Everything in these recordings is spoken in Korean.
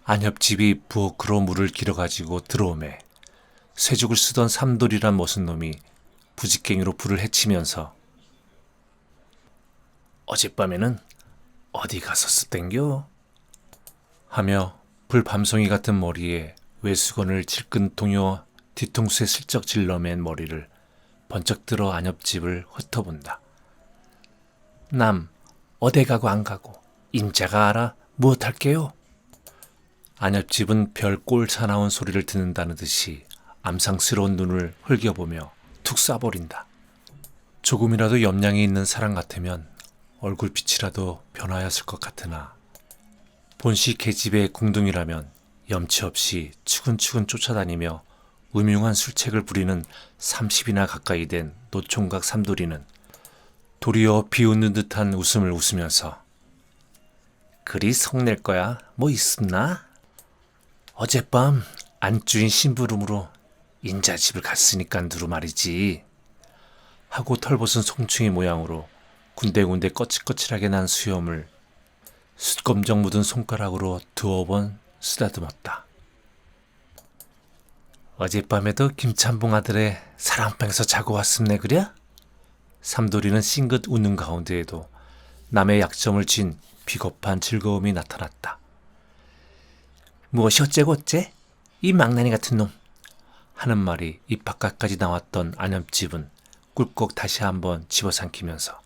안옆집이 부엌으로 물을 길어가지고 들어오매 쇠죽을 쓰던 삼돌이란 머슴 놈이 부직갱이로 불을 헤치면서 어젯밤에는 어디 갔었어 땡겨? 하며 불밤송이 같은 머리에 외수건을 질끈 동요 뒤통수에 슬쩍 질러맨 머리를 번쩍 들어 안옆집을 훑어본다. 남 어디 가고 안 가고 인자가 알아 무엇할게요? 안옆집은 별 꼴 사나운 소리를 듣는다는 듯이 암상스러운 눈을 흘겨보며 툭 쏴버린다. 조금이라도 염량이 있는 사람 같으면 얼굴빛이라도 변하였을 것 같으나 본시 계집의 궁둥이라면 염치 없이 추근추근 쫓아다니며 음흉한 술책을 부리는 30이나 가까이 된 노총각 삼돌이는 도리어 비웃는 듯한 웃음을 웃으면서 그리 성낼 거야 뭐 있었나? 어젯밤 안주인 심부름으로 인자집을 갔으니까 두루 말이지 하고 털벗은 송충이 모양으로 군데군데 거칠거칠하게 난 수염을 숯검정 묻은 손가락으로 두어 번 쓰다듬었다. 어젯밤에도 김찬봉 아들의 사랑방에서 자고 왔음네 그랴? 삼돌이는 싱긋 웃는 가운데에도 남의 약점을 쥔 비겁한 즐거움이 나타났다. 무엇이 어째고 어째? 이 망나니 같은 놈. 하는 말이 입 바깥까지 나왔던 안옆집은 꿀꺽 다시 한번 집어삼키면서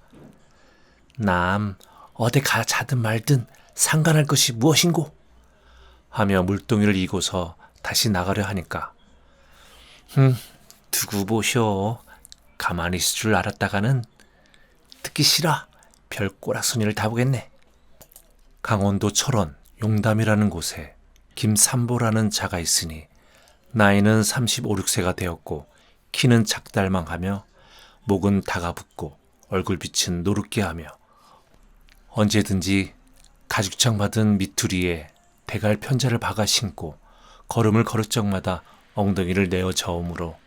남 어디 가 자든 말든 상관할 것이 무엇인고? 하며 물동이를 이고서 다시 나가려 하니까 두고 보쇼. 가만히 있을 줄 알았다가는 듣기 싫어. 별 꼬락서니를 다 보겠네. 강원도 철원 용담이라는 곳에 김삼보라는 자가 있으니 나이는 35, 6세가 되었고 키는 작달망하며 목은 다가붙고 얼굴빛은 노릇게하며 언제든지 가죽장 받은 미투리에 대갈 편자를 박아 신고 걸음을 걸을 적마다 엉덩이를 내어 저으므로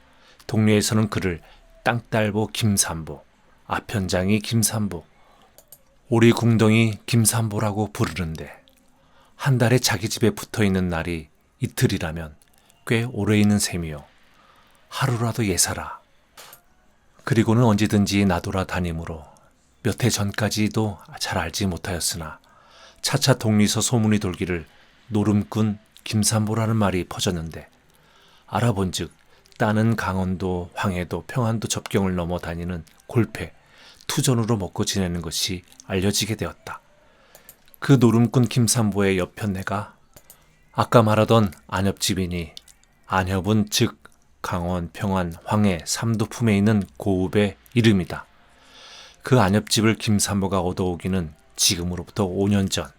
동네에서는 그를 땅딸보 김삼보, 아편장이 김삼보, 오리궁덩이 김삼보라고 부르는데 한 달에 자기 집에 붙어있는 날이 이틀이라면 꽤 오래 있는 셈이요. 하루라도 예사라. 그리고는 언제든지 나돌아 다니므로 몇 해 전까지도 잘 알지 못하였으나 차차 동리서 소문이 돌기를 노름꾼 김삼보라는 말이 퍼졌는데 알아본즉 따는 강원도, 황해도, 평안도 접경을 넘어 다니는 골패, 투전으로 먹고 지내는 것이 알려지게 되었다. 그 노름꾼 김삼보의 옆편네가 아까 말하던 안협집이니 안협은 즉 강원, 평안, 황해, 삼도 품에 있는 고읍의 이름이다. 그 안협집을 김삼보가 얻어오기는 지금으로부터 5년 전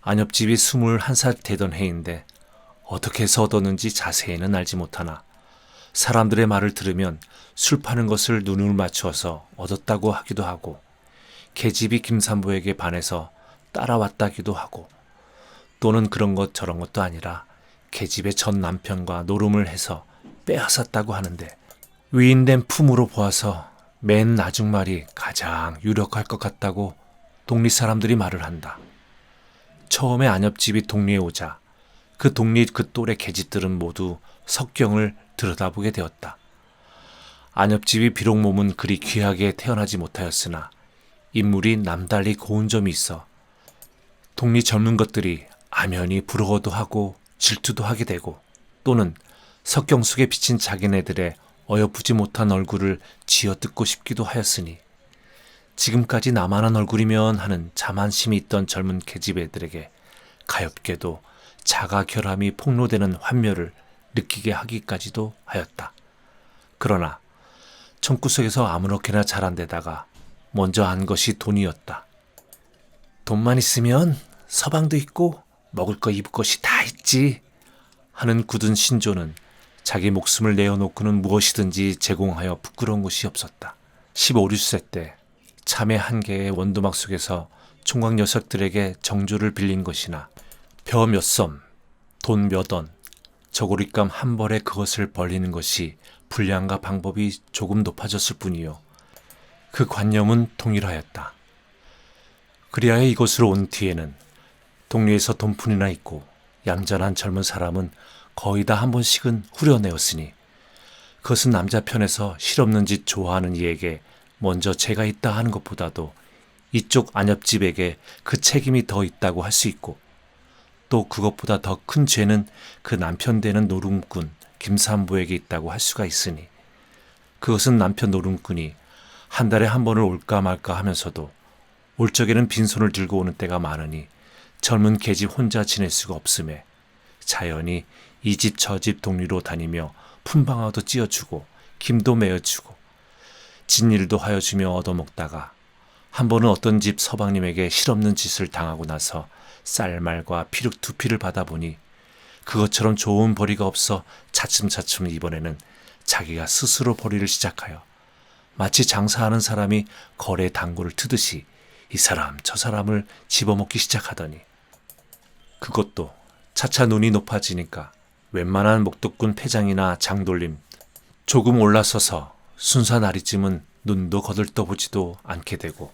안협집이 21살 되던 해인데 어떻게 해서 얻었는지 자세히는 알지 못하나 사람들의 말을 들으면 술 파는 것을 눈을 맞추어서 얻었다고 하기도 하고 계집이 김삼보에게 반해서 따라왔다기도 하고 또는 그런 것 저런 것도 아니라 계집의 전 남편과 노름을 해서 빼앗았다고 하는데 위인된 품으로 보아서 맨 나중말이 가장 유력할 것 같다고 동리 사람들이 말을 한다. 처음에 안협집이 동리에 오자 그 동리 그 또래 계집들은 모두 석경을 들여다보게 되었다. 안협집이 비록 몸은 그리 귀하게 태어나지 못하였으나 인물이 남달리 고운 점이 있어 동리 젊은 것들이 암연히 부러워도 하고 질투도 하게 되고 또는 석경 속에 비친 자기네들의 어여쁘지 못한 얼굴을 쥐어뜯고 싶기도 하였으니 지금까지 나만한 얼굴이면 하는 자만심이 있던 젊은 계집 애들에게 가엾게도 자가 결함이 폭로되는 환멸을 느끼게 하기까지도 하였다. 그러나 청구석에서 아무렇게나 자란 데다가 먼저 안 것이 돈이었다. 돈만 있으면 서방도 있고 먹을 거 입을 것이 다 있지 하는 굳은 신조는 자기 목숨을 내어놓고는 무엇이든지 제공하여 부끄러운 것이 없었다. 15, 16세 때 참외 한 개의 원두막 속에서 총각 녀석들에게 정조를 빌린 것이나 벼 몇 섬, 돈 몇 원, 저고리감 한 벌에 그것을 벌리는 것이 분량과 방법이 조금 높아졌을 뿐이요. 그 관념은 동일하였다. 그리하여 이곳으로 온 뒤에는 동리에서 돈푼이나 있고 얌전한 젊은 사람은 거의 다 한 번씩은 후려내었으니 그것은 남자 편에서 실없는 짓 좋아하는 이에게 먼저 죄가 있다 하는 것보다도 이쪽 안엽집에게 그 책임이 더 있다고 할 수 있고, 또 그것보다 더 큰 죄는 그 남편 되는 노름꾼 김산부에게 있다고 할 수가 있으니, 그것은 남편 노름꾼이 한 달에 한 번을 올까 말까 하면서도 올 적에는 빈손을 들고 오는 때가 많으니 젊은 계집 혼자 지낼 수가 없음에 자연히 이 집 저 집 동리로 다니며 품방아도 찧어주고 김도 메어주고 진일도 하여주며 얻어먹다가 한 번은 어떤 집 서방님에게 실없는 짓을 당하고 나서 쌀말과 피륵 두피를 받아보니 그것처럼 좋은 벌이가 없어 차츰차츰 이번에는 자기가 스스로 벌이를 시작하여 마치 장사하는 사람이 거래 당구를 트듯이 이 사람 저 사람을 집어먹기 시작하더니, 그것도 차차 눈이 높아지니까 웬만한 목독군 패장이나 장돌림 조금 올라서서 순사 나리쯤은 눈도 거들떠보지도 않게 되고,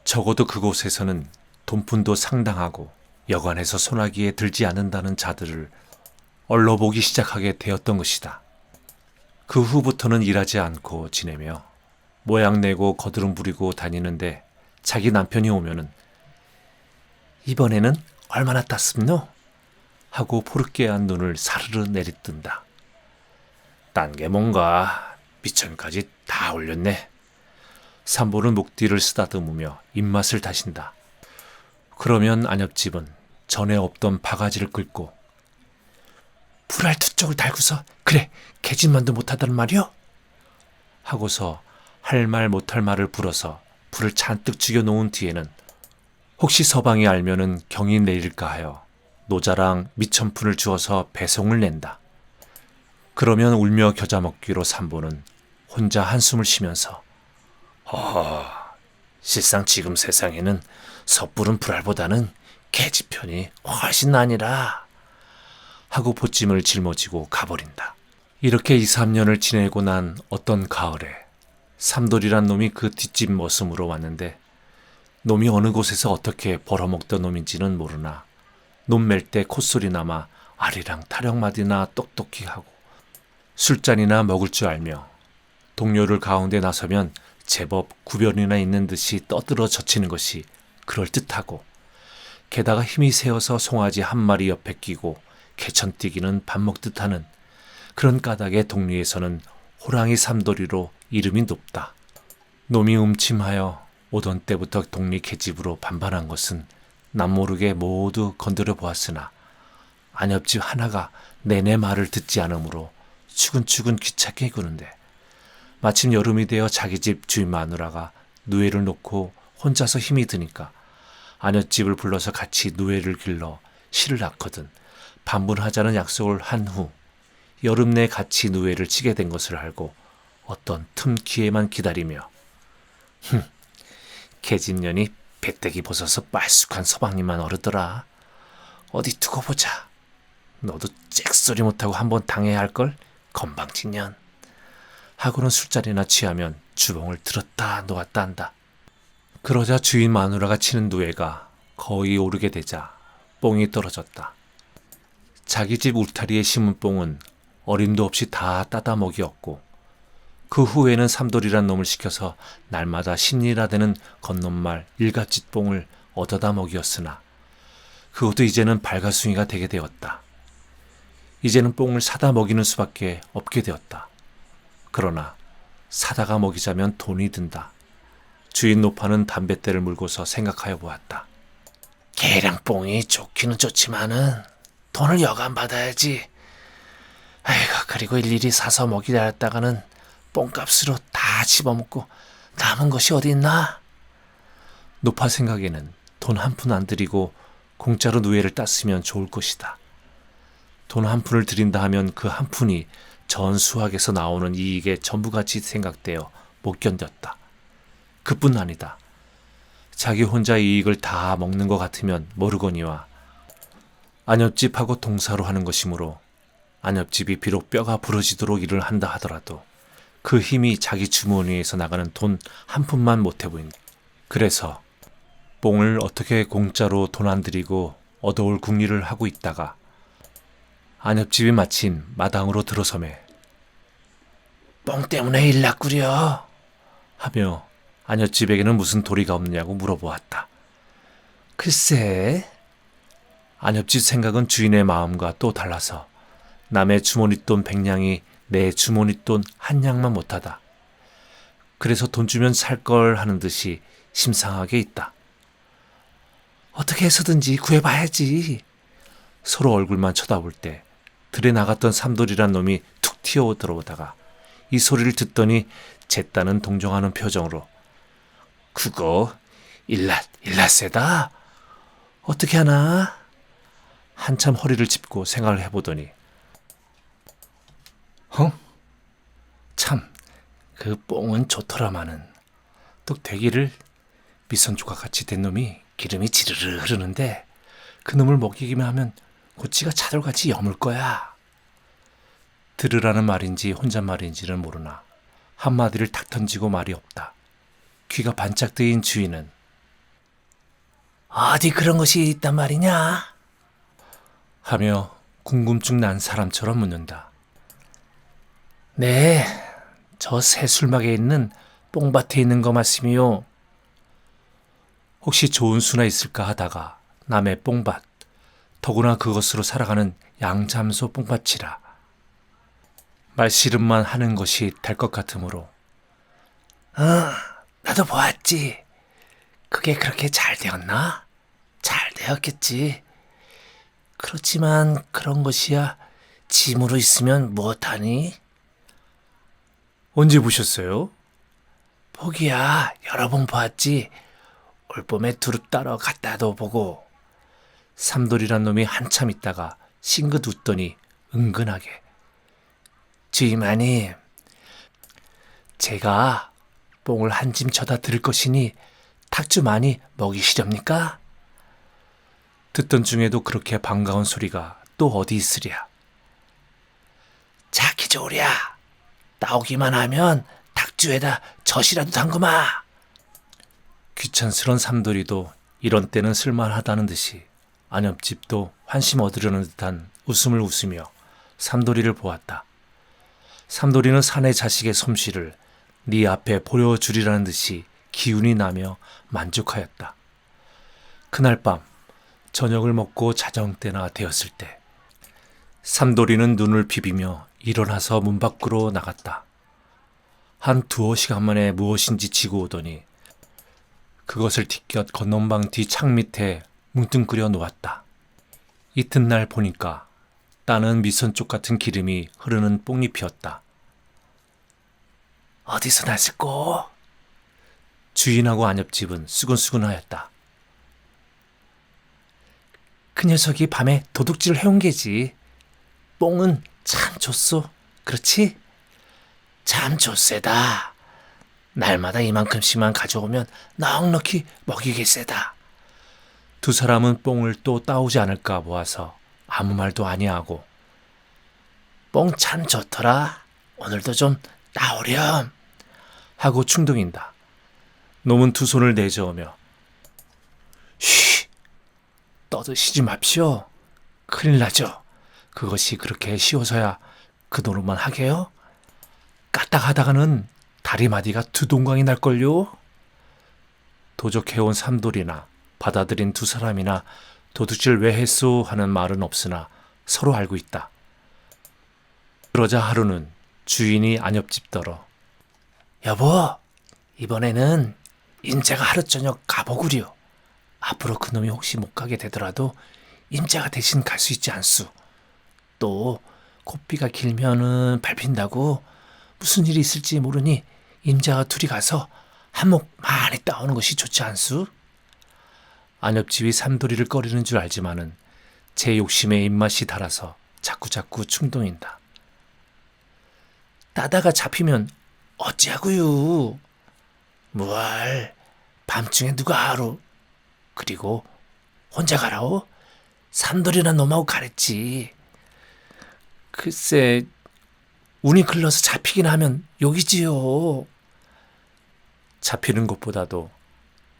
적어도 그곳에서는 돈푼도 상당하고 여관에서 소나기에 들지 않는다는 자들을 얼러보기 시작하게 되었던 것이다. 그 후부터는 일하지 않고 지내며 모양내고 거드름 부리고 다니는데 자기 남편이 오면은 이번에는 얼마나 땄습노? 하고 포르케한 눈을 사르르 내리뜬다. 딴 게 뭔가 미천까지 다 올렸네. 산보는 목뒤를 쓰다듬으며 입맛을 다신다. 그러면 안엽집은 전에 없던 바가지를 긁고 불알 두 쪽을 달고서 그래 개짓만도 못하단 말이오? 하고서 할 말 못할 말을 불어서 불을 잔뜩 죽여놓은 뒤에는 혹시 서방이 알면은 경이 내릴까 하여 노자랑 미천푼을 주어서 배송을 낸다. 그러면 울며 겨자 먹기로 산보는 혼자 한숨을 쉬면서 실상 지금 세상에는 섣부른 불알보다는 계집편이 훨씬 나니라 하고 보찜을 짊어지고 가버린다. 이렇게 2, 3년을 지내고 난 어떤 가을에 삼돌이란 놈이 그 뒷집 머슴으로 왔는데, 놈이 어느 곳에서 어떻게 벌어먹던 놈인지는 모르나 놈 맬 때 콧소리 남아 아리랑 타령마디나 똑똑히 하고 술잔이나 먹을 줄 알며 동료를 가운데 나서면 제법 구별이나 있는 듯이 떠들어 젖히는 것이 그럴듯하고, 게다가 힘이 세어서 송아지 한 마리 옆에 끼고 개천뛰기는 밥 먹듯 하는 그런 까닭에 동리에서는 호랑이 삼돌이로 이름이 높다. 놈이 음침하여 오던 때부터 동리 계집으로 반반한 것은 남모르게 모두 건드려 보았으나 안엽집 하나가 내내 말을 듣지 않으므로 추근추근 귀찮게 구는데, 마침 여름이 되어 자기 집 주인 마누라가 누에를 놓고 혼자서 힘이 드니까 안엽집을 불러서 같이 누에를 길러 실을 낳거든 반분하자는 약속을 한 후 여름 내 같이 누에를 치게 된 것을 알고 어떤 틈 기회만 기다리며 계집년이 배때기 벗어서 말쑥한 서방님만 어르더라. 어디 두고 보자. 너도 잭소리 못하고 한번 당해야 할걸? 건방진년. 하고는 술자리나 취하면 주봉을 들었다 놓았다 한다. 그러자 주인 마누라가 치는 누에가 거의 오르게 되자 뽕이 떨어졌다. 자기 집 울타리에 심은 뽕은 어림도 없이 다 따다 먹이었고, 그 후에는 삼돌이란 놈을 시켜서 날마다 신이라되는 건넌말 일갓짓 뽕을 얻어다 먹이었으나 그것도 이제는 발가숭이가 되게 되었다. 이제는 뽕을 사다 먹이는 수밖에 없게 되었다. 그러나 사다가 먹이자면 돈이 든다. 주인 노파는 담뱃대를 물고서 생각하여 보았다. 개랑 뽕이 좋기는 좋지만은 돈을 여간 받아야지. 아이고, 그리고 일일이 사서 먹이려 했다가는 뽕값으로 다 집어먹고 남은 것이 어디 있나? 노파 생각에는 돈 한 푼 안 들이고 공짜로 누에를 땄으면 좋을 것이다. 돈 한 푼을 들인다 하면 그 한 푼이 전 수확에서 나오는 이익의 전부같이 생각되어 못 견뎠다. 그뿐 아니다. 자기 혼자 이익을 다 먹는 것 같으면 모르거니와 안엽집하고 동사로 하는 것이므로 안엽집이 비록 뼈가 부러지도록 일을 한다 하더라도 그 힘이 자기 주머니에서 나가는 돈 한 푼만 못해 보인다. 그래서 뽕을 어떻게 공짜로 돈 안 들이고 얻어올 궁리를 하고 있다가 안옆집이 마침 마당으로 들어서매 뽕 때문에 일났구려 하며 안옆집에게는 무슨 도리가 없느냐고 물어보았다. 글쎄, 안옆집 생각은 주인의 마음과 또 달라서 남의 주머니돈 100냥이 내 주머니돈 1냥만 못하다. 그래서 돈 주면 살 걸 하는 듯이 심상하게 있다. 어떻게 해서든지 구해봐야지. 서로 얼굴만 쳐다볼 때 들에 나갔던 삼돌이란 놈이 툭 튀어 들어오다가 이 소리를 듣더니 제 딴은 동정하는 표정으로 그거 일라세다. 어떻게 하나? 한참 허리를 짚고 생각을 해보더니 참, 그 뽕은 좋더라마는 또 되기를 미선조각같이 된 놈이 기름이 지르르 흐르는데 그 놈을 먹이기만 하면 고치가 차돌같이 여물 거야. 들으라는 말인지 혼잣말인지는 모르나 한마디를 탁 던지고 말이 없다. 귀가 반짝 뜨인 주인은 어디 그런 것이 있단 말이냐? 하며 궁금증 난 사람처럼 묻는다. 네, 저 새술막에 있는 뽕밭에 있는 거 말씀이요. 혹시 좋은 수나 있을까 하다가 남의 뽕밭, 더구나 그것으로 살아가는 양잠소 뽕밭이라 말씨름만 하는 것이 될 것 같으므로 나도 보았지. 그게 그렇게 잘 되었나? 잘 되었겠지. 그렇지만 그런 것이야 짐으로 있으면 무엇하니? 언제 보셨어요? 보기야 여러 번 보았지. 올봄에 두릅 따러 갔다도 보고. 삼돌이란 놈이 한참 있다가 싱긋 웃더니 은근하게 주임아님, 제가 뽕을 한 짐 쳐다 드릴 것이니 탁주 많이 먹이시렵니까? 듣던 중에도 그렇게 반가운 소리가 또 어디 있으랴. 자기 좋으랴. 나오기만 하면 탁주에다 젖이라도 담그마. 귀찮스런 삼돌이도 이런 때는 쓸만하다는 듯이 안옆집도 환심 얻으려는 듯한 웃음을 웃으며 삼돌이를 보았다. 삼돌이는 사내 자식의 솜씨를 네 앞에 보여주리라는 듯이 기운이 나며 만족하였다. 그날 밤 저녁을 먹고 자정 때나 되었을 때 삼돌이는 눈을 비비며 일어나서 문 밖으로 나갔다. 한 두어 시간 만에 무엇인지 지고 오더니 그것을 뒷곁 건넌방 뒤 창 밑에 뭉뚱그려 놓았다. 이튿날 보니까 따는 미선쪽 같은 기름이 흐르는 뽕잎이었다. 어디서 났을꼬? 주인하고 안옆집은 수근수근하였다. 그 녀석이 밤에 도둑질을 해온 게지. 뽕은 참 좋소. 그렇지? 참 좋세다. 날마다 이만큼씩만 가져오면 넉넉히 먹이겠세다. 두 사람은 뽕을 또 따오지 않을까 보아서 아무 말도 아니하고 뽕 참 좋더라. 오늘도 좀 따오렴 하고 충동인다. 놈은 두 손을 내저으며 쉬, 떠드시지 맙시오. 큰일 나죠. 그것이 그렇게 쉬워서야 그 노릇만 하게요? 까딱하다가는 다리마디가 두 동강이 날걸요? 도적해온 삼돌이나 받아들인 두 사람이나 도둑질 왜 했소 하는 말은 없으나 서로 알고 있다. 그러자 하루는 주인이 안옆집더러 여보, 이번에는 임자가 하루 저녁 가보구려. 앞으로 그놈이 혹시 못 가게 되더라도 임자가 대신 갈 수 있지 않소. 또 콧비가 길면은 밟힌다고 무슨 일이 있을지 모르니 임자와 둘이 가서 한몫 많이 따오는 것이 좋지 않소? 안옆집이 삼돌이를 꺼리는 줄 알지만은 제 욕심에 입맛이 달아서 자꾸자꾸 충동인다. 따다가 잡히면 어찌하구유. 뭘 밤중에 누가 하루. 그리고 혼자 가라오? 삼돌이란 놈하고 가랬지. 글쎄 운이 글러서 잡히긴 하면 욕이지요. 잡히는 것보다도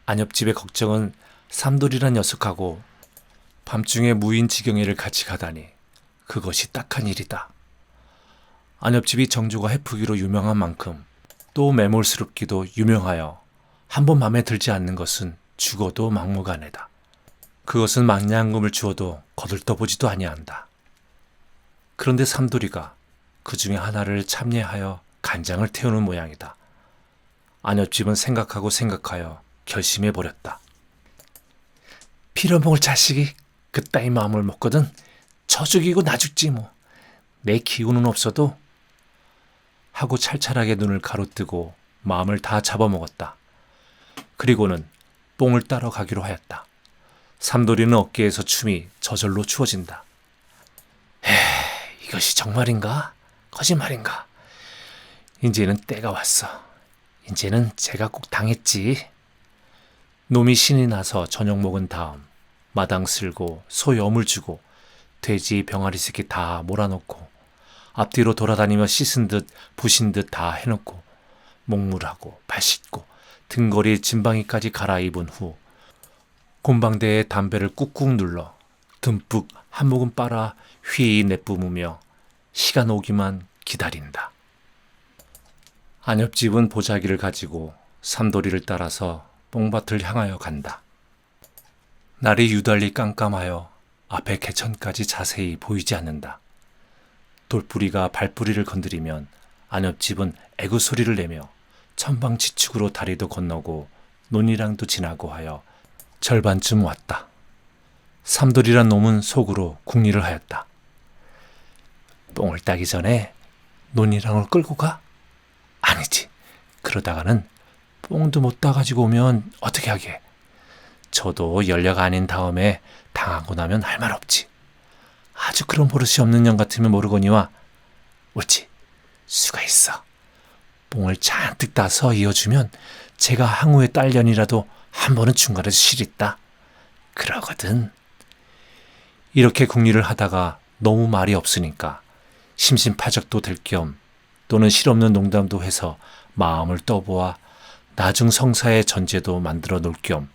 안옆집의 걱정은 삼돌이란 녀석하고 밤중에 무인지경회를 같이 가다니 그것이 딱한 일이다. 안옆집이 정조가 해프기로 유명한 만큼 또 매몰스럽기도 유명하여 한 번 맘에 들지 않는 것은 죽어도 막무가내다. 그것은 망냥금을 주어도 거들떠보지도 아니한다. 그런데 삼돌이가 그 중에 하나를 참례하여 간장을 태우는 모양이다. 안옆집은 생각하여 결심해버렸다. 빌어먹을 자식이 그따위 마음을 먹거든 저 죽이고 나 죽지 뭐. 내 기운은 없어도 하고 찰찰하게 눈을 가로뜨고 마음을 다 잡아먹었다. 그리고는 뽕을 따러 가기로 하였다. 삼돌이는 어깨에서 춤이 저절로 추어진다. 이것이 정말인가? 거짓말인가? 이제는 때가 왔어. 이제는 제가 꼭 당했지. 놈이 신이 나서 저녁 먹은 다음 마당 쓸고 소 염을 주고 돼지 병아리 새끼 다 몰아놓고 앞뒤로 돌아다니며 씻은 듯 부신 듯 다 해놓고 목물하고 발 씻고 등거리 짐방이까지 갈아입은 후 곰방대에 담배를 꾹꾹 눌러 듬뿍 한 모금 빨아 휘 내뿜으며 시간 오기만 기다린다. 안옆집은 보자기를 가지고 삼돌이를 따라서 뽕밭을 향하여 간다. 날이 유달리 깜깜하여 앞에 개천까지 자세히 보이지 않는다. 돌뿌리가 발뿌리를 건드리면 안옆집은 애구 소리를 내며 천방지축으로 다리도 건너고 논이랑도 지나고 하여 절반쯤 왔다. 삼돌이란 놈은 속으로 궁리를 하였다. 뽕을 따기 전에 논이랑을 끌고 가? 아니지. 그러다가는 뽕도 못 따가지고 오면 어떻게 하게. 저도 연ля가 아닌 다음에 당하고 나면 할 말 없지. 아주 그런 버릇이 없는 년 같으면 모르거니와 옳지. 수가 있어. 뽕을 잔뜩 따서 이어주면 제가 항우의 딸년이라도 한 번은 중간에서 실있다. 그러거든. 이렇게 궁리를 하다가 너무 말이 없으니까 심심파적도 될 겸 또는 실없는 농담도 해서 마음을 떠보아 나중 성사의 전제도 만들어 놓을 겸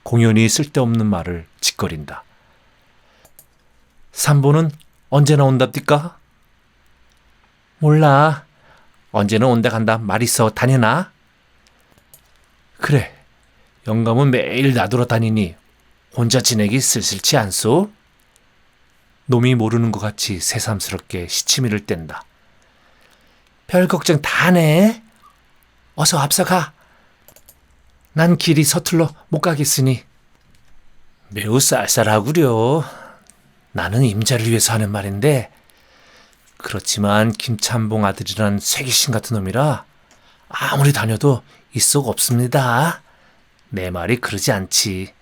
공연히 쓸데없는 말을 짓거린다. 삼보는 언제나 온답디까? 몰라. 언제는 온다 간다 말 있어 다녀나? 그래. 영감은 매일 나돌아 다니니 혼자 지내기 쓸쓸치 않소? 놈이 모르는 것 같이 새삼스럽게 시치미를 뗀다. 별 걱정 다 하네. 어서 앞서가. 난 길이 서툴러 못 가겠으니. 매우 쌀쌀하구려. 나는 임자를 위해서 하는 말인데 그렇지만 김참봉 아들이란 쇠귀신 같은 놈이라 아무리 다녀도 입속 없습니다. 내 말이 그러지 않지.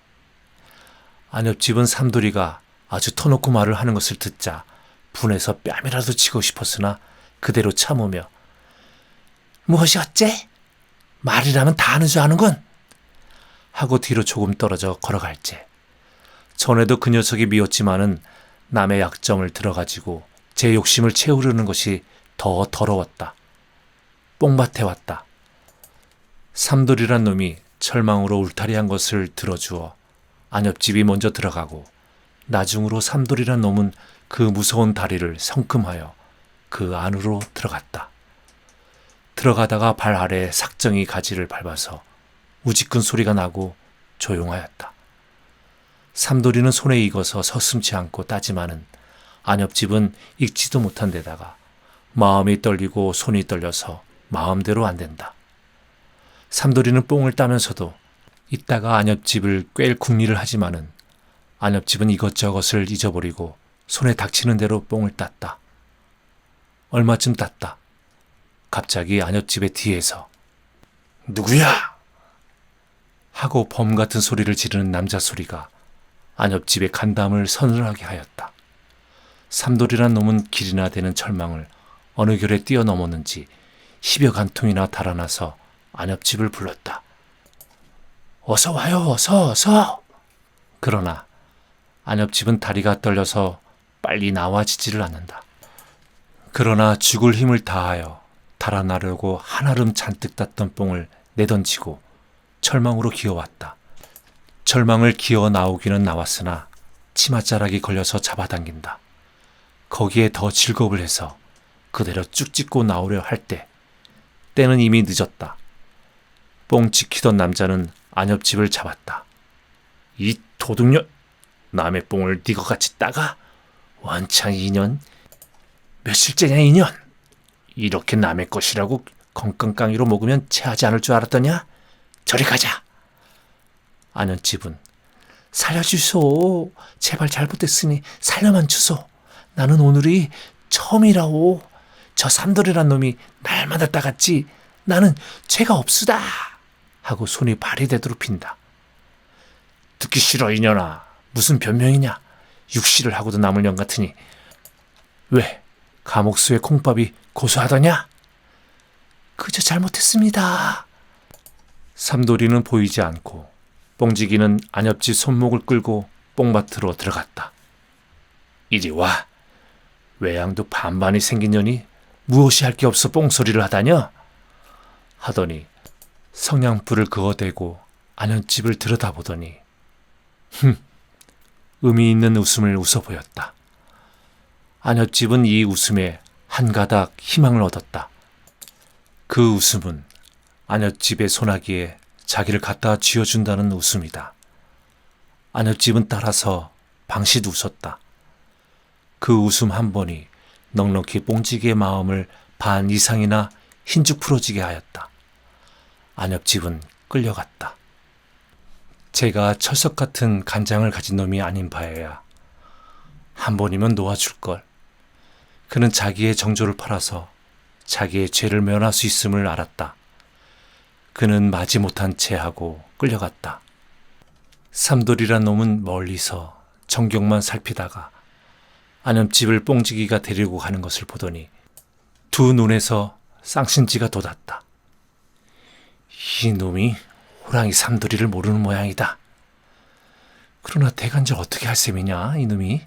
안옆집은 삼돌이가 아주 터놓고 말을 하는 것을 듣자 분해서 뺨이라도 치고 싶었으나 그대로 참으며 무엇이 어째? 말이라면 다 하는 줄 아는군. 하고 뒤로 조금 떨어져 걸어갈째. 전에도 그 녀석이 미웠지만은 남의 약점을 들어가지고 제 욕심을 채우려는 것이 더 더러웠다. 뽕밭에 왔다. 삼돌이란 놈이 철망으로 울타리한 것을 들어주어 안옆집이 먼저 들어가고 나중으로 삼돌이란 놈은 그 무서운 다리를 성큼하여 그 안으로 들어갔다. 들어가다가 발 아래 삭정이 가지를 밟아서 우지끈 소리가 나고 조용하였다. 삼돌이는 손에 익어서 서슴지 않고 따지마는 안옆집은 익지도 못한 데다가 마음이 떨리고 손이 떨려서 마음대로 안 된다. 삼돌이는 뽕을 따면서도 이따가 안옆집을 꿰일 궁리를 하지마는 안옆집은 이것저것을 잊어버리고 손에 닥치는 대로 뽕을 땄다. 얼마쯤 땄다. 갑자기 안옆집의 뒤에서 누구야? 하고 범 같은 소리를 지르는 남자 소리가 안옆집의 간담을 서늘하게 하였다. 삼돌이란 놈은 길이나 되는 철망을 어느 결에 뛰어넘었는지 10여 간통이나 달아나서 안옆집을 불렀다. 어서 와요, 어서. 그러나 안옆집은 다리가 떨려서 빨리 나와지지를 않는다. 그러나 죽을 힘을 다하여 달아나려고 한아름 잔뜩 땄던 뽕을 내던지고 철망으로 기어왔다. 철망을 기어 나오기는 나왔으나 치맛자락이 걸려서 잡아당긴다. 거기에 더 질겁을 해서 그대로 쭉 찢고 나오려 할 때는 이미 늦었다. 뽕 지키던 남자는 안엽집을 잡았다. 이 도둑년! 남의 뽕을 네가 같이 따가? 원창 2년? 며칠째냐 2년? 이렇게 남의 것이라고 건강깡이로 먹으면 체하지 않을 줄 알았더냐? 저리 가자! 안엽집은 살려주소. 제발 잘못됐으니 살려만 주소. 나는 오늘이 처음이라오. 저 삼돌이란 놈이 날마다 따갔지. 나는 죄가 없수다. 하고 손이 발이 되도록 핀다. 듣기 싫어 이년아. 무슨 변명이냐. 육시를 하고도 남을 년 같으니. 왜 감옥수의 콩밥이 고소하더냐? 그저 잘못했습니다. 삼돌이는 보이지 않고 뽕지기는 안엽지 손목을 끌고 뽕밭으로 들어갔다. 이리 와. 외양도 반반이 생긴 년이 무엇이 할 게 없어 뽕소리를 하다녀? 하더니 성냥불을 그어대고 안엽집을 들여다보더니 의미 있는 웃음을 웃어 보였다. 안엽집은 이 웃음에 한 가닥 희망을 얻었다. 그 웃음은 안엽집의 소나기에 자기를 갖다 쥐어준다는 웃음이다. 안엽집은 따라서 방시도 웃었다. 그 웃음 한 번이 넉넉히 뽕지기의 마음을 반 이상이나 흰죽 풀어지게 하였다. 안엽집은 끌려갔다. 제가 철석 같은 간장을 가진 놈이 아닌 바에야 한 번이면 놓아줄걸. 그는 자기의 정조를 팔아서 자기의 죄를 면할 수 있음을 알았다. 그는 마지못한 채 하고 끌려갔다. 삼돌이란 놈은 멀리서 전경만 살피다가 안엽집을 뽕지기가 데리고 가는 것을 보더니 두 눈에서 쌍신지가 돋았다. 이 놈이 호랑이 삼돌이를 모르는 모양이다. 그러나 대간절 어떻게 할 셈이냐 이놈이.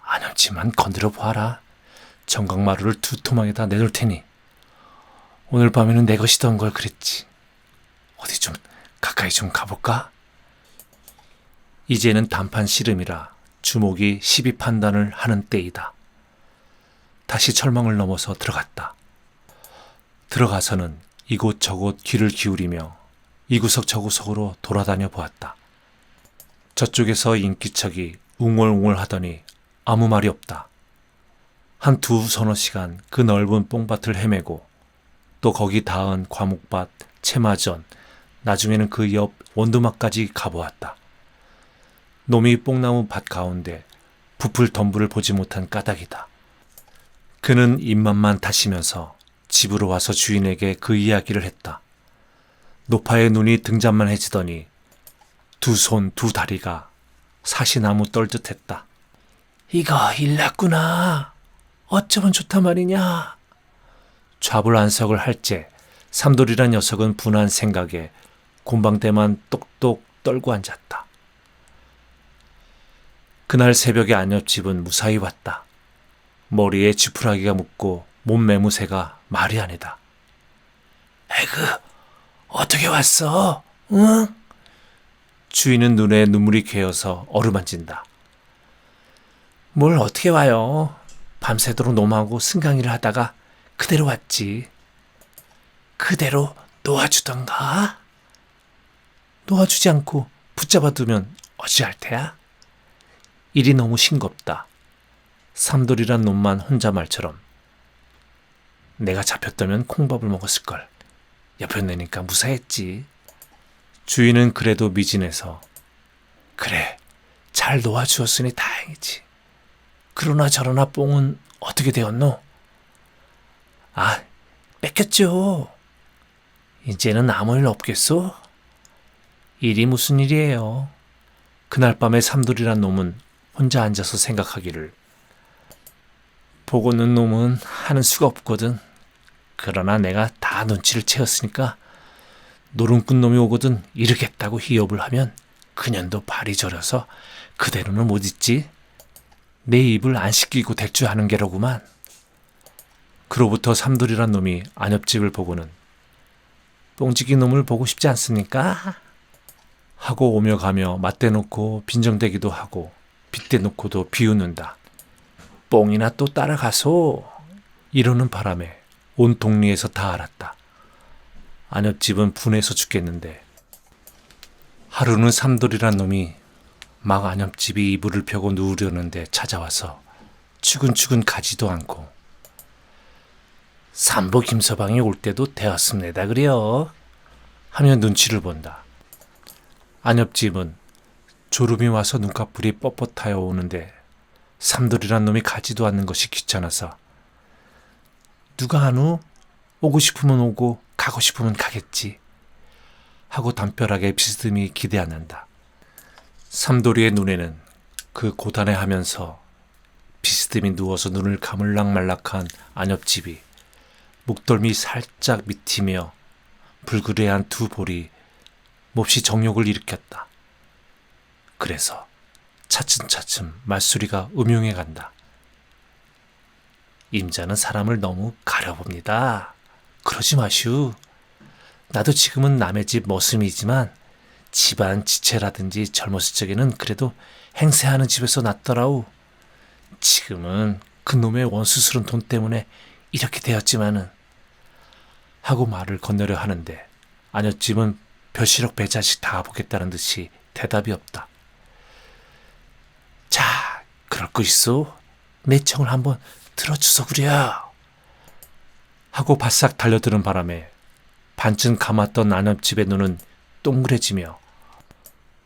안엽집만 건드려 보아라. 정강마루를 두 토막에다 내놓을 테니. 오늘 밤에는 내 것이던 걸 그랬지. 어디 좀 가까이 좀 가볼까? 이제는 단판 씨름이라 주목이 시비 판단을 하는 때이다. 다시 철망을 넘어서 들어갔다. 들어가서는 이곳저곳 귀를 기울이며 이구석 저구석으로 돌아다녀 보았다. 저쪽에서 인기척이 웅얼웅얼 하더니 아무 말이 없다. 한 두서너 시간 그 넓은 뽕밭을 헤매고 또 거기 닿은 과목밭, 채마전, 나중에는 그 옆 원두막까지 가보았다. 놈이 뽕나무 밭 가운데 부풀 덤불을 보지 못한 까닭이다. 그는 입맛만 다시면서 집으로 와서 주인에게 그 이야기를 했다. 노파의 눈이 등잔만 해지더니 두 손 두 다리가 사시나무 떨듯했다. 이거 일났구나. 어쩌면 좋단 말이냐. 좌불안석을 할째 삼돌이란 녀석은 분한 생각에 곰방대만 똑똑 떨고 앉았다. 그날 새벽에 안엽집은 무사히 왔다. 머리에 지푸라기가 묶고 몸 매무새가 말이 아니다. 에그, 어떻게 왔어? 응? 주인은 눈에 눈물이 괴어서 어루만진다. 뭘 어떻게 와요? 밤새도록 놈하고 승강이를 하다가 그대로 왔지. 그대로 놓아주던가? 놓아주지 않고 붙잡아두면 어찌할 테야? 일이 너무 싱겁다. 삼돌이란 놈만 혼자 말처럼 내가 잡혔다면 콩밥을 먹었을걸. 엿혀내니까 무사했지. 주인은 그래도 미진해서 그래, 잘 놓아주었으니 다행이지. 그러나 저러나 뽕은 어떻게 되었노? 아, 뺏겼죠. 이제는 아무 일 없겠소? 일이 무슨 일이에요? 그날 밤에 삼돌이란 놈은 혼자 앉아서 생각하기를 보고는 놈은 하는 수가 없거든. 그러나 내가 다 눈치를 채웠으니까 노름꾼 놈이 오거든 이르겠다고 희업을 하면 그년도 발이 저려서 그대로는 못 있지. 내 입을 안 씻기고 될 줄 아는 게로구만. 그로부터 삼돌이란 놈이 안엽집을 보고는 뽕지기 놈을 보고 싶지 않습니까? 하고 오며 가며 맞대놓고 빈정대기도 하고 빗대 놓고도 비웃는다. 뽕이나 또 따라가소. 이러는 바람에 온 동리에서 다 알았다. 안옆집은 분해서 죽겠는데 하루는 삼돌이란 놈이 막 안옆집이 이불을 펴고 누우려는데 찾아와서 추근추근 가지도 않고 삼보 김서방이 올 때도 되었습니다 그래요 하며 눈치를 본다. 안옆집은 졸음이 와서 눈꺼풀이 뻣뻣하여 오는데 삼돌이란 놈이 가지도 않는 것이 귀찮아서 누가 하누? 오고 싶으면 오고 가고 싶으면 가겠지 하고 담벼락에 비스듬히 기대하는다. 삼돌이의 눈에는 그 고단해하면서 비스듬히 누워서 눈을 감을락말락한 안옆집이 목덜미 살짝 밑이며 불그레한 두 볼이 몹시 정욕을 일으켰다. 그래서 차츰차츰 말소리가 음흉해 간다. 임자는 사람을 너무 가려봅니다. 그러지 마슈. 나도 지금은 남의 집 머슴이지만 집안 지체라든지 젊었을 적에는 그래도 행세하는 집에서 났더라우. 지금은 그놈의 원수스런 돈 때문에 이렇게 되었지만은 하고 말을 건너려 하는데 안옆집은 벼시럭 배자식 다 보겠다는 듯이 대답이 없다. 자, 그럴 거 있어. 내 청을 한번 들어주소 그려 하고 바싹 달려드는 바람에 반쯤 감았던 안옆집의 눈은 동그래지며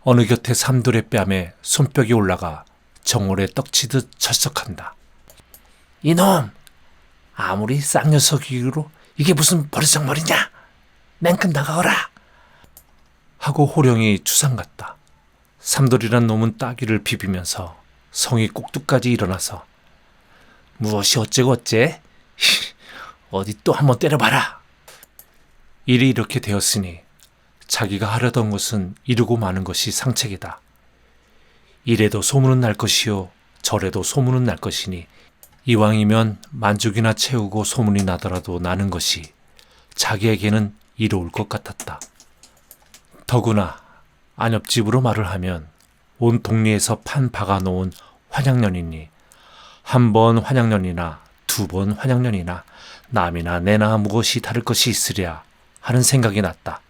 어느 곁에 삼돌의 뺨에 손뼉이 올라가 정월에 떡치듯 철썩한다. 이놈! 아무리 쌍녀석이로 이게 무슨 버르장머리냐? 냉큼 나가거라! 하고 호령이 추상 같다. 삼돌이란 놈은 따귀를 비비면서 성이 꼭두까지 일어나서 무엇이 어째고 어째? 어디 또 한번 때려봐라. 일이 이렇게 되었으니 자기가 하려던 것은 이루고 마는 것이 상책이다. 이래도 소문은 날 것이요 저래도 소문은 날 것이니 이왕이면 만족이나 채우고 소문이 나더라도 나는 것이 자기에게는 이로울 것 같았다. 더구나 안옆집으로 말을 하면 온 동리에서 판 박아놓은 환양년이니 한 번 환양년이나 두 번 환양년이나 남이나 내나 무엇이 다를 것이 있으랴 하는 생각이 났다.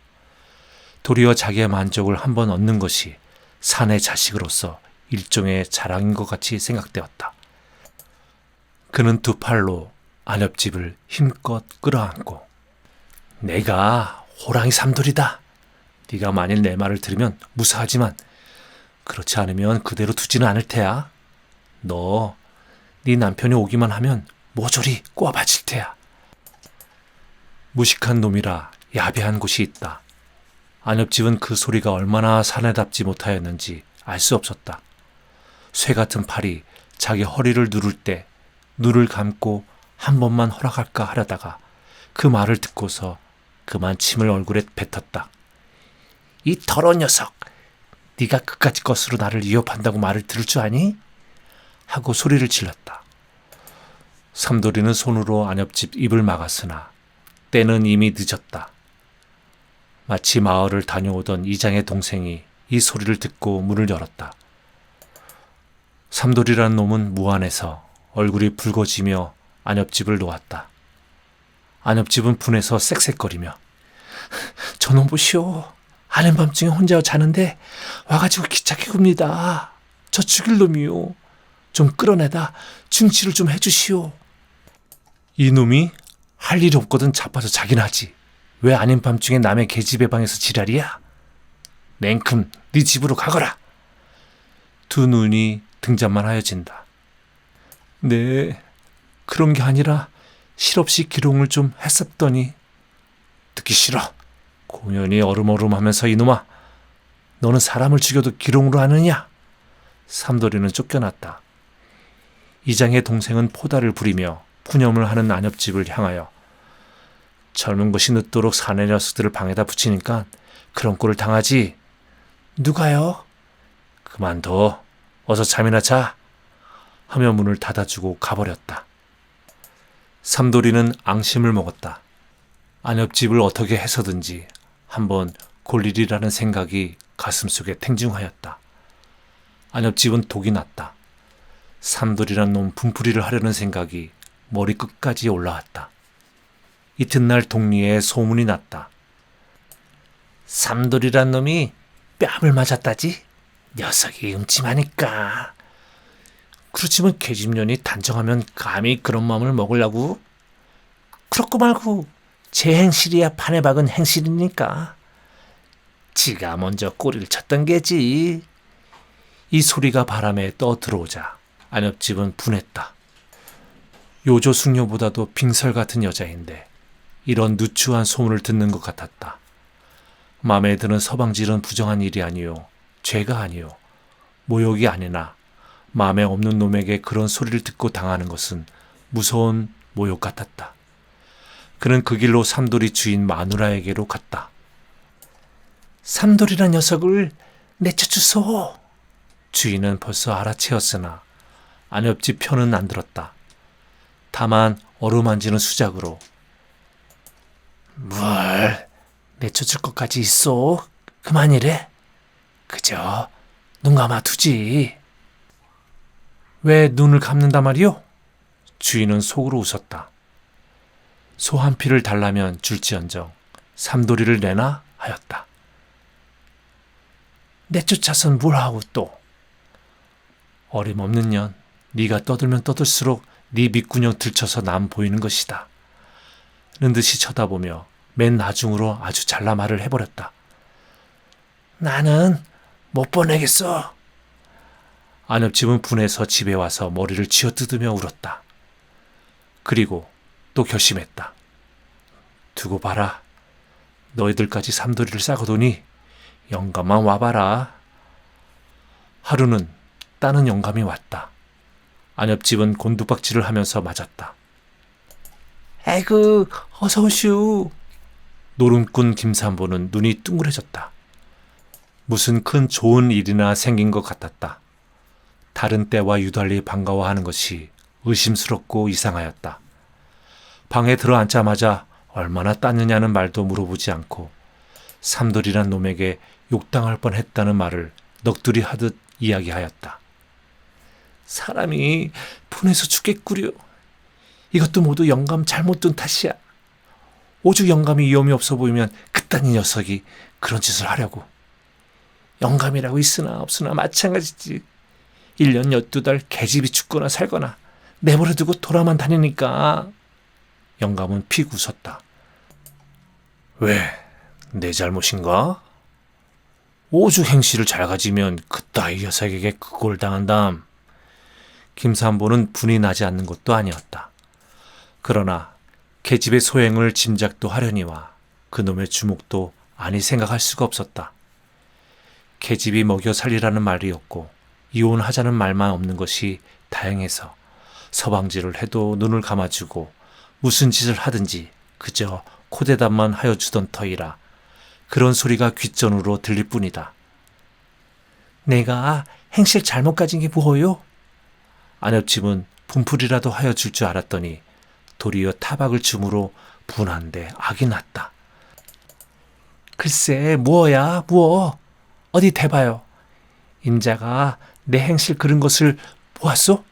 도리어 자기의 만족을 한 번 얻는 것이 사내 자식으로서 일종의 자랑인 것 같이 생각되었다. 그는 두 팔로 안옆집을 힘껏 끌어안고 내가 호랑이 삼돌이다. 네가 만일 내 말을 들으면 무사하지만 그렇지 않으면 그대로 두지는 않을 테야. 너 네 남편이 오기만 하면 모조리 꼬아바칠 테야. 무식한 놈이라 야비한 곳이 있다. 안옆집은 그 소리가 얼마나 사내답지 못하였는지 알 수 없었다. 쇠 같은 팔이 자기 허리를 누를 때 눈을 감고 한 번만 허락할까 하려다가 그 말을 듣고서 그만 침을 얼굴에 뱉었다. 이 더러운 녀석! 네가 그까짓 것으로 나를 위협한다고 말을 들을 줄 아니? 하고 소리를 질렀다. 삼돌이는 손으로 안옆집 입을 막았으나 때는 이미 늦었다. 마치 마을을 다녀오던 이장의 동생이 이 소리를 듣고 문을 열었다. 삼돌이라는 놈은 무안해서 얼굴이 붉어지며 안옆집을 놓았다. 안옆집은 분해서 쌕쌕거리며 저놈 보시오. 아는 밤중에 혼자 자는데 와가지고 기차게 굽니다. 저 죽일 놈이요. 좀 끌어내다 중치를 좀 해주시오. 이놈이 할 일이 없거든 자빠져 자긴 하지. 왜 아닌 밤중에 남의 계집애 방에서 지랄이야? 냉큼 네 집으로 가거라. 두 눈이 등잔만 하여진다. 네, 그런 게 아니라 실없이 기롱을 좀 했었더니. 듣기 싫어. 공연히 얼음얼음하면서 이놈아, 너는 사람을 죽여도 기롱으로 하느냐? 삼돌이는 쫓겨났다. 이장의 동생은 포다를 부리며 푸념을 하는 안옆집을 향하여 젊은 것이 늦도록 사내 녀석들을 방에다 붙이니까 그런 꼴을 당하지. 누가요? 그만둬. 어서 잠이나 자. 하며 문을 닫아주고 가버렸다. 삼돌이는 앙심을 먹었다. 안옆집을 어떻게 해서든지 한번 골리리라는 생각이 가슴속에 탱중하였다. 안옆집은 독이 났다. 삼돌이란 놈 분풀이를 하려는 생각이 머리끝까지 올라왔다. 이튿날 동리에 소문이 났다. 삼돌이란 놈이 뺨을 맞았다지? 녀석이 음침하니까. 그렇지만 계집년이 단정하면 감히 그런 마음을 먹으려고? 그렇고 말고 제 행실이야 판에 박은 행실이니까. 지가 먼저 꼬리를 쳤던 게지. 이 소리가 바람에 떠들어오자 안옆집은 분했다. 요조 숙녀보다도 빙설 같은 여자인데 이런 누추한 소문을 듣는 것 같았다. 마음에 드는 서방질은 부정한 일이 아니요, 죄가 아니요, 모욕이 아니나 마음에 없는 놈에게 그런 소리를 듣고 당하는 것은 무서운 모욕 같았다. 그는 그 길로 삼돌이 주인 마누라에게로 갔다. 삼돌이란 녀석을 내쳐주소. 주인은 벌써 알아채었으나 안옆집 편은 안 들었다. 다만 어루만지는 수작으로 뭘 내쳐줄 것까지 있어? 그만이래. 그저 눈 감아두지. 왜 눈을 감는다 말이오? 주인은 속으로 웃었다. 소 한 피를 달라면 줄지언정 삼돌이를 내나 하였다. 내쫓아선 뭘 하고 또? 어림없는 년, 네가 떠들면 떠들수록 네 밑구녕 들쳐서 남 보이는 것이다. 는 듯이 쳐다보며 맨 나중으로 아주 잘나 말을 해버렸다. 나는 못 보내겠어. 안옆집은 분해서 집에 와서 머리를 쥐어뜯으며 울었다. 그리고 또 결심했다. 두고 봐라. 너희들까지 삼돌이를 싸고도니 영감만 와봐라. 하루는 따는 영감이 왔다. 안옆집은 곤두박질을 하면서 맞았다. 에그, 어서 오슈. 노름꾼 김산보는 눈이 둥그레졌다. 무슨 큰 좋은 일이나 생긴 것 같았다. 다른 때와 유달리 반가워하는 것이 의심스럽고 이상하였다. 방에 들어앉자마자 얼마나 땄느냐는 말도 물어보지 않고 삼돌이란 놈에게 욕당할 뻔했다는 말을 넋두리 하듯 이야기하였다. 사람이 분해서 죽겠구려. 이것도 모두 영감 잘못 둔 탓이야. 오죽 영감이 위험이 없어 보이면 그딴 이 녀석이 그런 짓을 하려고. 영감이라고 있으나 없으나 마찬가지지. 1년 12달 계집이 죽거나 살거나 내버려 두고 돌아만 다니니까. 영감은 픽 웃었다. 왜? 내 잘못인가? 오죽 행실을 잘 가지면 그따위 녀석에게 그꼴 당한담. 김산보는 분이 나지 않는 것도 아니었다. 그러나 계집의 소행을 짐작도 하려니와 그놈의 주목도 아니 생각할 수가 없었다. 계집이 먹여 살리라는 말이었고 이혼하자는 말만 없는 것이 다행해서 서방질을 해도 눈을 감아주고 무슨 짓을 하든지 그저 코대답만 하여 주던 터이라 그런 소리가 귓전으로 들릴 뿐이다. 내가 행실 잘못 가진 게 뭐요? 안옆집은 분풀이라도 하여 줄 줄 알았더니 도리어 타박을 줌으로 분한데 악이 났다. 글쎄 뭐야 무어? 어디 대봐요. 인자가 내 행실 그른 것을 보았소?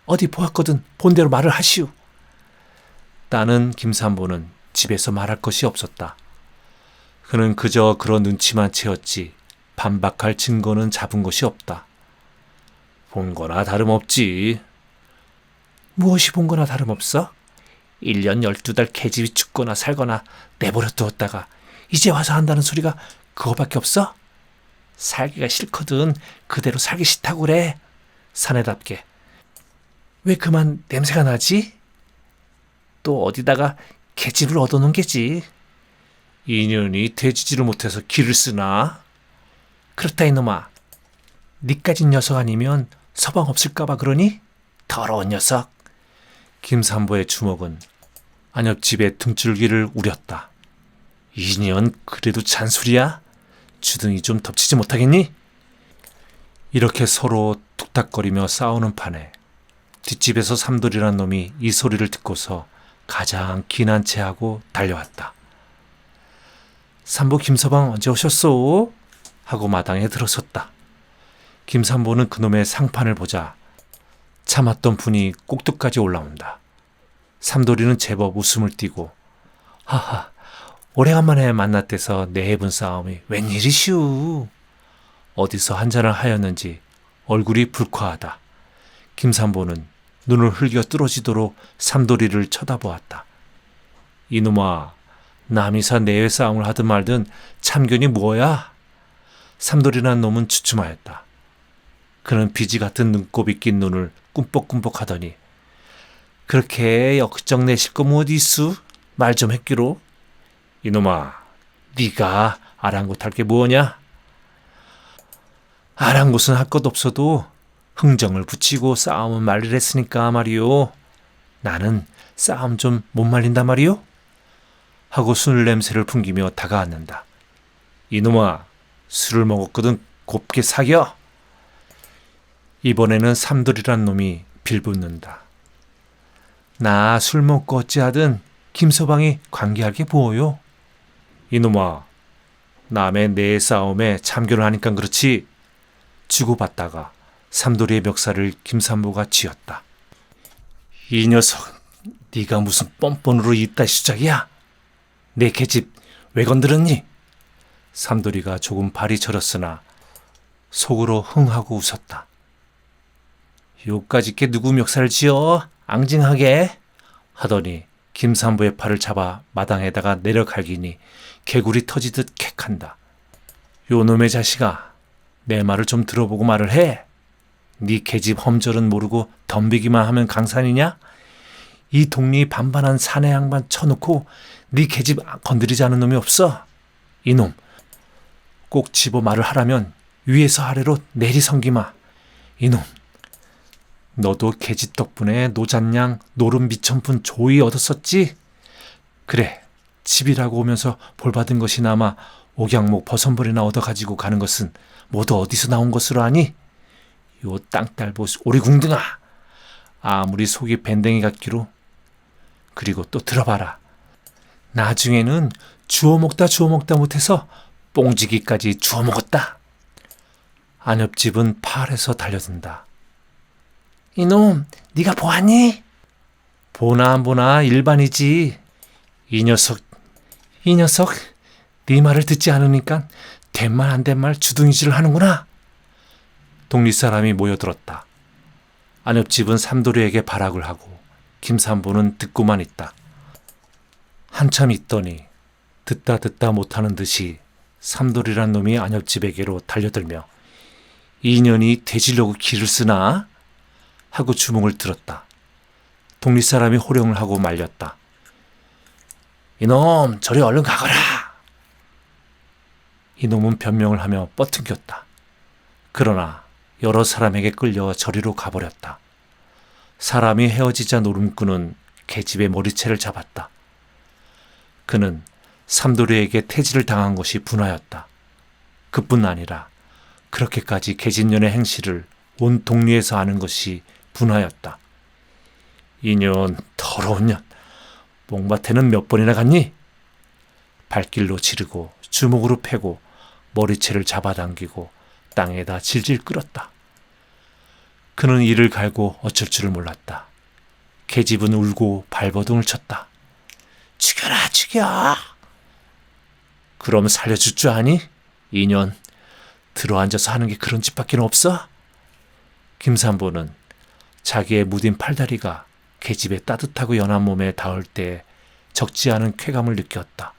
어디 보았거든 본대로 말을 하시오. 따는 김산보는 집에서 말할 것이 없었다. 그는 그저 그런 눈치만 채었지 반박할 증거는 잡은 것이 없다. 본 거나 다름없지. 무엇이 본 거나 다름없어? 1년 12달 계집이 죽거나 살거나 내버려 두었다가 이제 와서 한다는 소리가 그거밖에 없어? 살기가 싫거든 그대로 살기 싫다고 그래. 사내답게. 왜 그만 냄새가 나지? 또 어디다가 계집을 얻어놓은 게지. 인연이 되지지를 못해서 기를 쓰나? 그렇다 이놈아. 니까진 녀석 아니면 서방 없을까봐 그러니? 더러운 녀석. 김산보의 주먹은 안옆집의 등줄기를 우렸다. 이년 그래도 잔소리야? 주둥이 좀 덮치지 못하겠니? 이렇게 서로 툭탁거리며 싸우는 판에 뒷집에서 삼돌이란 놈이 이 소리를 듣고서 가장 기난 체하고 달려왔다. 삼보 김서방 언제 오셨소? 하고 마당에 들어섰다. 김삼보는 그놈의 상판을 보자 참았던 분이 꼭두까지 올라온다. 삼돌이는 제법 웃음을 띠고 하하, 오래간만에 만났대서 네 분 싸움이 웬일이시우. 어디서 한잔을 하였는지 얼굴이 불쾌하다. 김삼보는 눈을 흘겨 뚫어지도록 삼돌이를 쳐다보았다. 이놈아, 남이사 내외 싸움을 하든 말든 참견이 뭐야? 삼돌이란 놈은 주춤하였다. 그는 비지 같은 눈곱이 낀 눈을 꿈뻑꿈뻑 하더니 그렇게 역정 내실 거뭐 어디 있수? 말 좀 했기로. 이놈아, 네가 아랑곳할 게 뭐냐? 아랑곳은 할 것 없어도 흥정을 붙이고 싸움은 말리랬으니까 말이오. 나는 싸움 좀 못 말린다 말이오? 하고 술 냄새를 풍기며 다가앉는다. 이놈아, 술을 먹었거든 곱게 사겨. 이번에는 삼돌이란 놈이 빌붙는다. 나 술 먹고 어찌하든 김서방이 관계할 게 뭐요? 이놈아, 남의 내 싸움에 참견을 하니까 그렇지. 주고받다가 삼돌이의 멱살을 김삼보가 쥐었다. 이 녀석, 네가 무슨 뻔뻔으로 이따 시작이야? 내 계집 왜 건드렸니? 삼돌이가 조금 발이 저렸으나 속으로 흥하고 웃었다. 요까짓 게 누구 멱살을 쥐어? 앙징하게? 하더니 김삼보의 팔을 잡아 마당에다가 내려갈기니 개구리 터지듯 캑한다. 요놈의 자식아, 내 말을 좀 들어보고 말을 해. 네 계집 험절은 모르고 덤비기만 하면 강산이냐? 이 동리 반반한 사내 양반 쳐놓고 네 계집 건드리지 않은 놈이 없어. 이놈, 꼭 집어 말을 하라면 위에서 아래로 내리성기마. 이놈, 너도 계집 덕분에 노잣양 노름 미천푼 조이 얻었었지? 그래, 집이라고 오면서 볼받은 것이나마 옥양목 버선벌이나 얻어가지고 가는 것은 모두 어디서 나온 것으로 아니? 요 땅딸보 오리궁둥아, 아무리 속이 밴댕이 같기로. 그리고 또 들어봐라. 나중에는 주워먹다 못해서 뽕지기까지 주워먹었다. 안엽집은 팔에서 달려든다. 이놈, 네가 보았니? 보나 안 보나 일반이지. 이 녀석, 네 말을 듣지 않으니까 된말 안 된 말 주둥이질을 하는구나. 동리 사람이 모여들었다. 안엽집은 삼돌이에게 발악을 하고 김삼보는 듣고만 있다. 한참 있더니 듣다 못하는 듯이 삼돌이란 놈이 안엽집에게로 달려들며 이년이 되지려고 기를 쓰나? 하고 주먹을 들었다. 동리 사람이 호령을 하고 말렸다. 이놈, 저리 얼른 가거라. 이놈은 변명을 하며 뻗튕겼다. 그러나 여러 사람에게 끌려 저리로 가버렸다. 사람이 헤어지자 노름꾼은 계집의 머리채를 잡았다. 그는 삼돌이에게 태지를 당한 것이 분하였다. 그뿐 아니라 그렇게까지 계집년의 행실을 온 동리에서 아는 것이 분하였다. 이년, 더러운 년, 몽밭에는 몇 번이나 갔니? 발길로 지르고 주먹으로 패고 머리채를 잡아당기고 땅에다 질질 끌었다. 그는 이를 갈고 어쩔 줄을 몰랐다. 계집은 울고 발버둥을 쳤다. 죽여라, 죽여! 그럼 살려줄 줄 아니? 이년, 들어앉아서 하는 게 그런 짓밖에 없어? 김삼보는 자기의 무딘 팔다리가 계집의 따뜻하고 연한 몸에 닿을 때 적지 않은 쾌감을 느꼈다.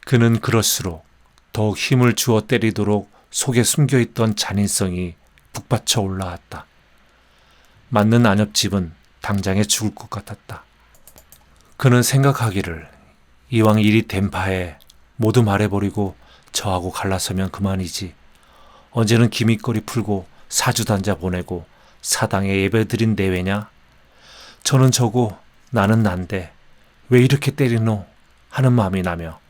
그는 그럴수록 더욱 힘을 주어 때리도록 속에 숨겨있던 잔인성이 북받쳐 올라왔다. 맞는 안엽집은 당장에 죽을 것 같았다. 그는 생각하기를 이왕 일이 된 바에 모두 말해버리고 저하고 갈라서면 그만이지. 언제는 기밋거리 풀고 사주단자 보내고 사당에 예배드린 내외냐? 저는 저고 나는 난데 왜 이렇게 때리노? 하는 마음이 나며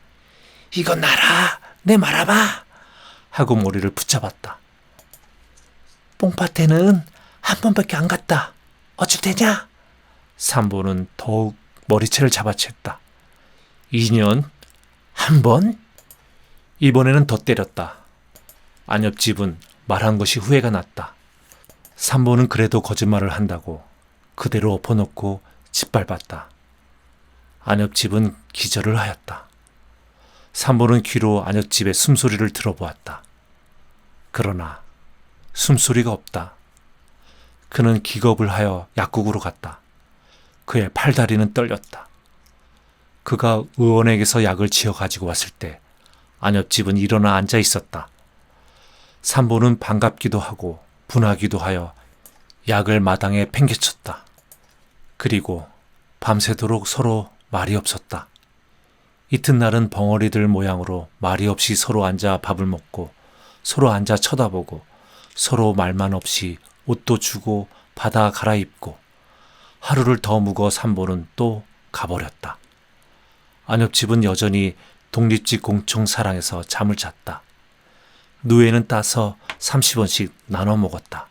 이건 나라, 내 말아봐! 하고 머리를 붙잡았다. 뽕밭에는 한 번밖에 안 갔다. 어쩔 테냐? 삼보는 더욱 머리채를 잡아챘다. 2년? 한 번? 이번에는 더 때렸다. 안엽집은 말한 것이 후회가 났다. 삼보는 그래도 거짓말을 한다고 그대로 엎어놓고 짓밟았다. 안엽집은 기절을 하였다. 삼보는 귀로 안엽집의 숨소리를 들어보았다. 그러나 숨소리가 없다. 그는 기겁을 하여 약국으로 갔다. 그의 팔다리는 떨렸다. 그가 의원에게서 약을 지어 가지고 왔을 때 안엽집은 일어나 앉아 있었다. 삼보는 반갑기도 하고 분하기도 하여 약을 마당에 팽개쳤다. 그리고 밤새도록 서로 말이 없었다. 이튿날은 벙어리들 모양으로 말이 없이 서로 앉아 밥을 먹고 서로 앉아 쳐다보고 서로 말만 없이 옷도 주고 받아 갈아입고 하루를 더 묵어 삼보는 또 가버렸다. 안엽집은 여전히 독립직 공총 사랑에서 잠을 잤다. 누에는 따서 30원씩 나눠 먹었다.